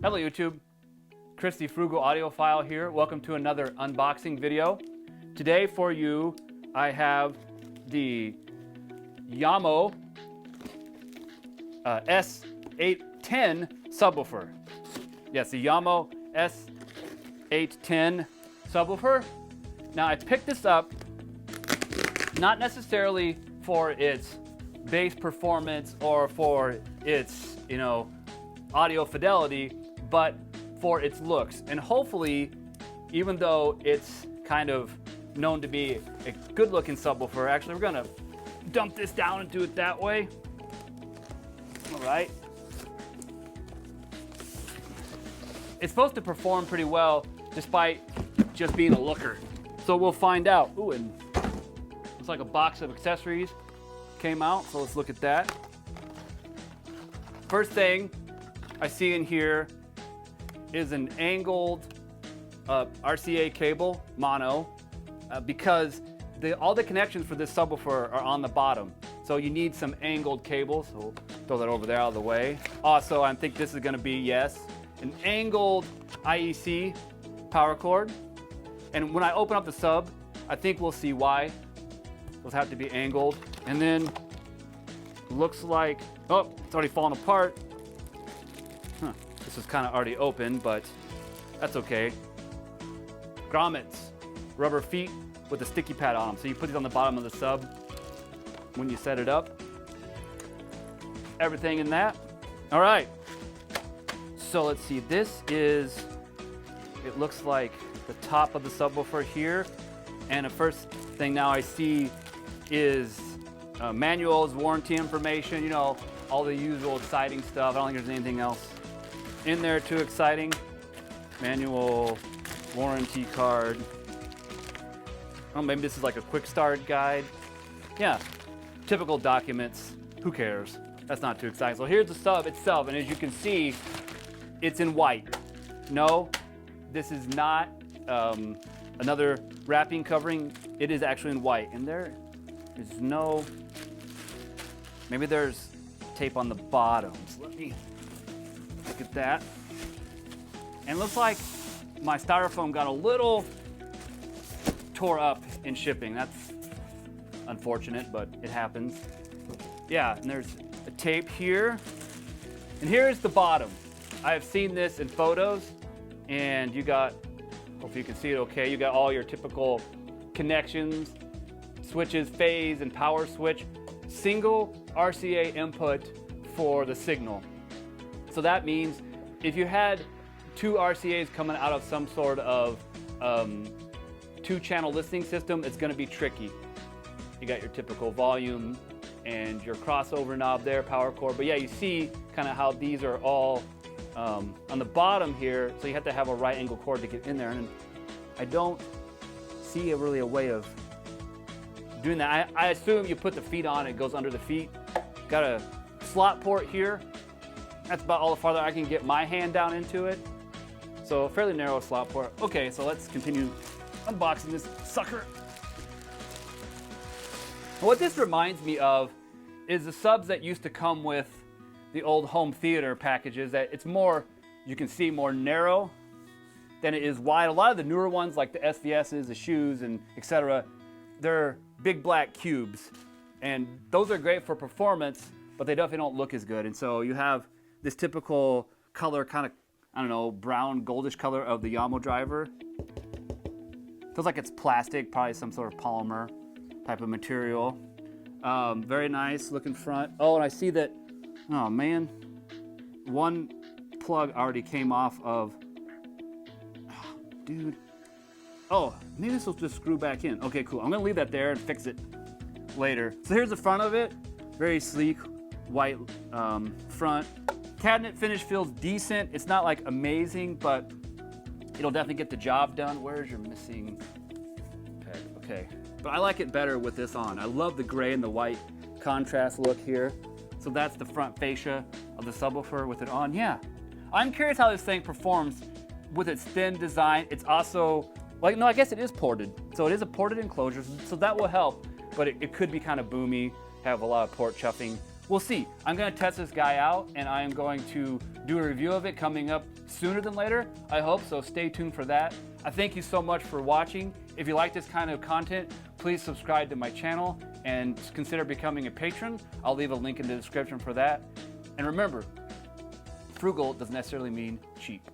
Hello YouTube, Chris the Frugal Audiophile here. Welcome to another unboxing video. Today for you, I have the Jamo S810 subwoofer. Yes, the Jamo S810 subwoofer. Now I picked this up not necessarily for its bass performance or for its, audio fidelity, but for its looks. And hopefully, even though it's kind of known to be a good looking subwoofer, actually we're gonna dump this down and do it that way. All right. It's supposed to perform pretty well despite just being a looker. So we'll find out. Ooh, and it's like a box of accessories came out, so let's look at that. First thing I see in here is an angled RCA cable, mono, because all the connections for this subwoofer are on the bottom. So you need some angled cables, so we'll throw that over there out of the way. Also, I think this is gonna be, yes, an angled IEC power cord. And when I open up the sub, I think we'll see why those have to be angled. And then looks like, oh, it's already falling apart. Huh. This is kind of already open, but that's okay. Grommets, rubber feet with a sticky pad on them. So you put these on the bottom of the sub when you set it up. Everything in that. All right. So let's see, this is, it looks like the top of the subwoofer here. And the first thing now I see is manuals, warranty information, all the usual exciting stuff. I don't think there's anything else in there too exciting. Manual, warranty card. Oh, maybe this is like a quick start guide. Yeah, typical documents. Who cares? That's not too exciting. So here's the sub itself, and as you can see, it's in white. No, this is not another wrapping covering. It is actually in white, and there is no, maybe there's tape on the bottom. So let me look at that. And it looks like my styrofoam got a little tore up in shipping. That's unfortunate, but it happens. Yeah, and there's a tape here. And here's the bottom. I have seen this in photos, and you got, hopefully you can see it okay, you got all your typical connections, switches, phase and power switch, single RCA input for the signal. So that means if you had two RCAs coming out of some sort of two-channel listening system, it's gonna be tricky. You got your typical volume and your crossover knob there, power cord, but yeah, you see kind of how these are all on the bottom here, so you have to have a right angle cord to get in there, and I don't see really a way of doing that. I assume you put the feet on, it goes under the feet. Got a slot port here. That's about all the farther I can get my hand down into it. So a fairly narrow slot port. Okay, so let's continue unboxing this sucker. What this reminds me of is the subs that used to come with the old home theater packages, that it's more, you can see, more narrow than it is wide. A lot of the newer ones, like the SVSs, the shoes, and etc., they're big black cubes. And those are great for performance, but they definitely don't look as good. And so you have this typical color, kind of, I don't know, brown, goldish color of the Jamo driver. Feels like it's plastic, probably some sort of polymer type of material. Very nice looking front. Oh, and I see that, oh man, one plug already came off of, oh, dude. Oh, maybe this will just screw back in. Okay, cool. I'm gonna leave that there and fix it later. So here's the front of it. Very sleek, white front. Cabinet finish feels decent. It's not like amazing, but it'll definitely get the job done. Where's your missing peg? Okay, but I like it better with this on. I love the gray and the white contrast look here. So that's the front fascia of the subwoofer with it on. Yeah, I'm curious how this thing performs with its thin design. It's also, like, no, I guess it is ported. So it is a ported enclosure, so that will help, but it could be kind of boomy, have a lot of port chuffing. we'll see. I'm gonna test this guy out and I am going to do a review of it coming up sooner than later, I hope, so stay tuned for that. I thank you so much for watching. If you like this kind of content, please subscribe to my channel and consider becoming a patron. I'll leave a link in the description for that. And remember, frugal doesn't necessarily mean cheap.